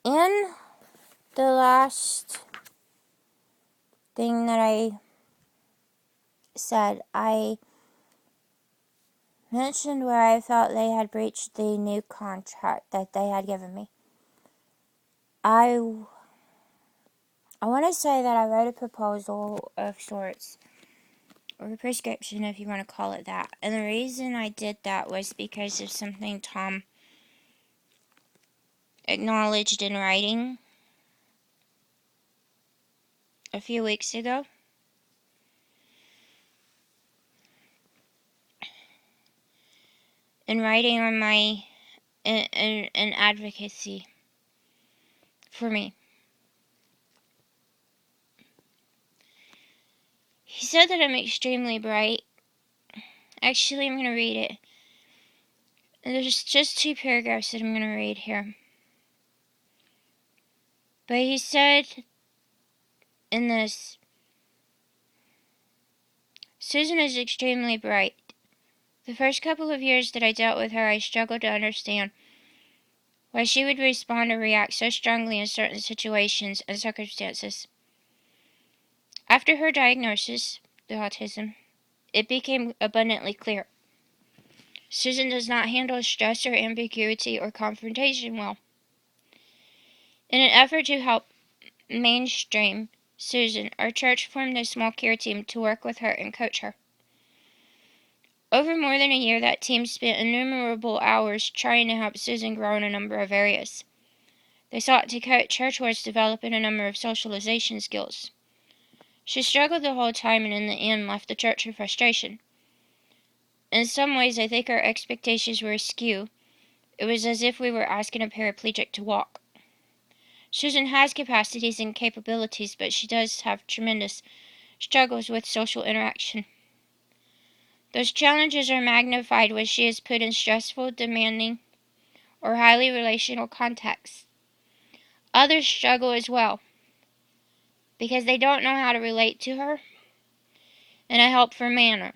In the last thing that I said, I mentioned where I felt they had breached the new contract that they had given me. I want to say that I wrote a proposal of sorts, or a prescription if you want to call it that. And the reason I did that was because of something Tom acknowledged in writing a few weeks ago. In writing on my in advocacy for me. He said that I'm extremely bright. Actually, I'm going to read it. And there's just 2 paragraphs that I'm going to read here. But he said in this, Susan is extremely bright. The first couple of years that I dealt with her, I struggled to understand why she would respond or react so strongly in certain situations and circumstances. After her diagnosis, the autism, it became abundantly clear. Susan does not handle stress or ambiguity or confrontation well. In an effort to help mainstream Susan, our church formed a small care team to work with her and coach her. Over more than a year, that team spent innumerable hours trying to help Susan grow in a number of areas. They sought to coach her towards developing a number of socialization skills. She struggled the whole time and in the end left the church in frustration. In some ways, I think our expectations were askew. It was as if we were asking a paraplegic to walk. Susan has capacities and capabilities, but she does have tremendous struggles with social interaction. Those challenges are magnified when she is put in stressful, demanding, or highly relational contexts. Others struggle as well, because they don't know how to relate to her in a helpful manner.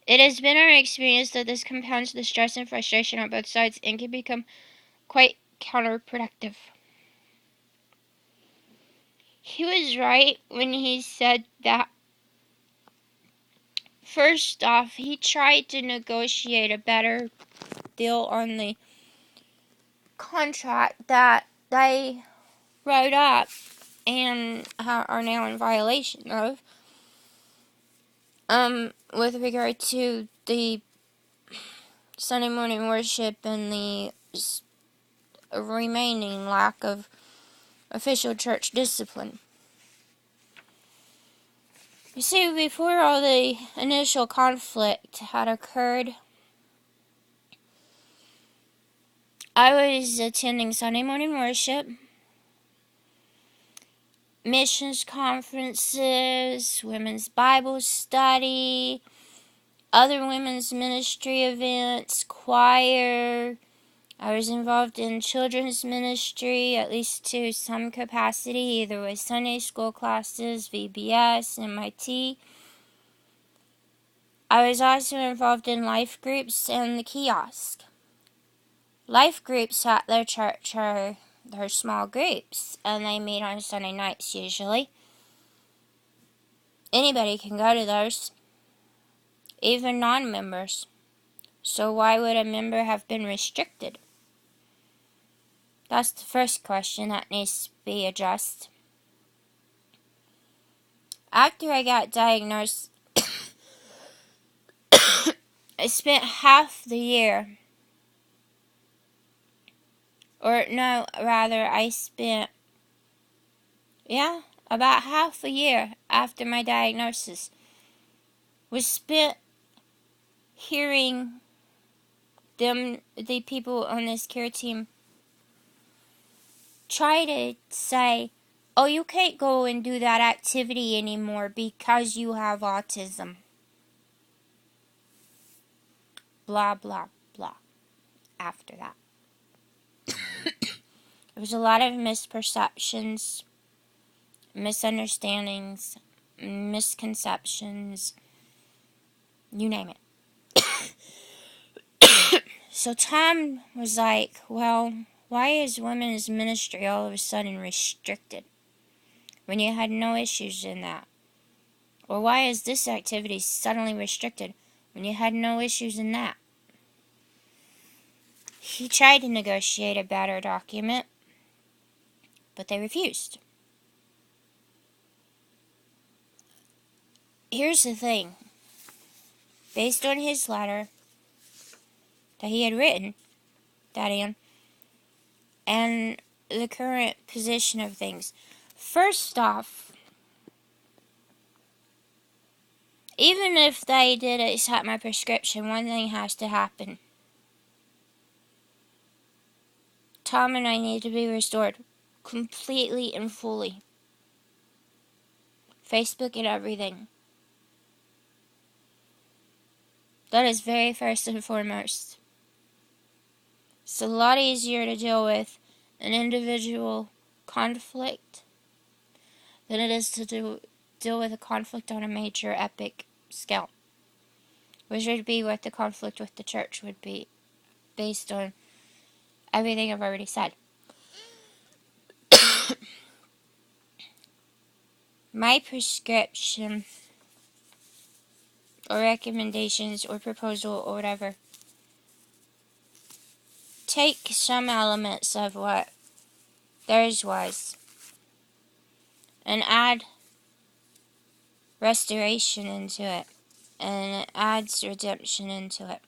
It has been our experience that this compounds the stress and frustration on both sides and can become quite counterproductive. He was right when he said that. First off, he tried to negotiate a better deal on the contract that they wrote up and are now in violation of, with regard to the Sunday morning worship and the remaining lack of official church discipline. You see, before all the initial conflict had occurred, I was attending Sunday morning worship, missions conferences, women's Bible study, other women's ministry events, choir. I was involved in children's ministry, at least to some capacity, either with Sunday school classes, VBS, MIT. I was also involved in life groups and the kiosk. Life groups at their church are their small groups, and they meet on Sunday nights usually. Anybody can go to those, even non-members. So why would a member have been restricted? That's the first question that needs to be addressed. After I got diagnosed, I spent half the year, about half a year after my diagnosis, was spent hearing the people on this care team try to say, oh, you can't go and do that activity anymore because you have autism. Blah, blah, blah. After that. There was a lot of misperceptions, misunderstandings, misconceptions, you name it. So Tom was like, well, Why is women's ministry all of a sudden restricted when you had no issues in that? Or why is this activity suddenly restricted when you had no issues in that? He tried to negotiate a better document, but they refused. Here's the thing. Based on his letter that he had written, and the current position of things. First off, even if they did accept my prescription, one thing has to happen. Tom and I need to be restored completely and fully. Facebook and everything. That is very first and foremost. It's a lot easier to deal with an individual conflict than it is to deal with a conflict on a major epic scale. Which would be what the conflict with the church would be, based on everything I've already said. My prescription, or recommendations, or proposal, or whatever, take some elements of what theirs was and add restoration into it, and it adds redemption into it.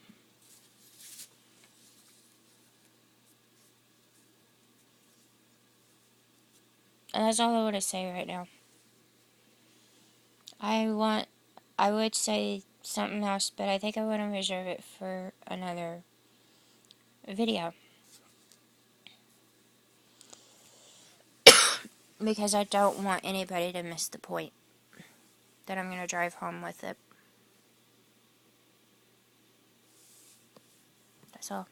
And that's all I want to say right now. I would say something else, but I think I want to reserve it for another video. Because I don't want anybody to miss the point that I'm going to drive home with it. That's all.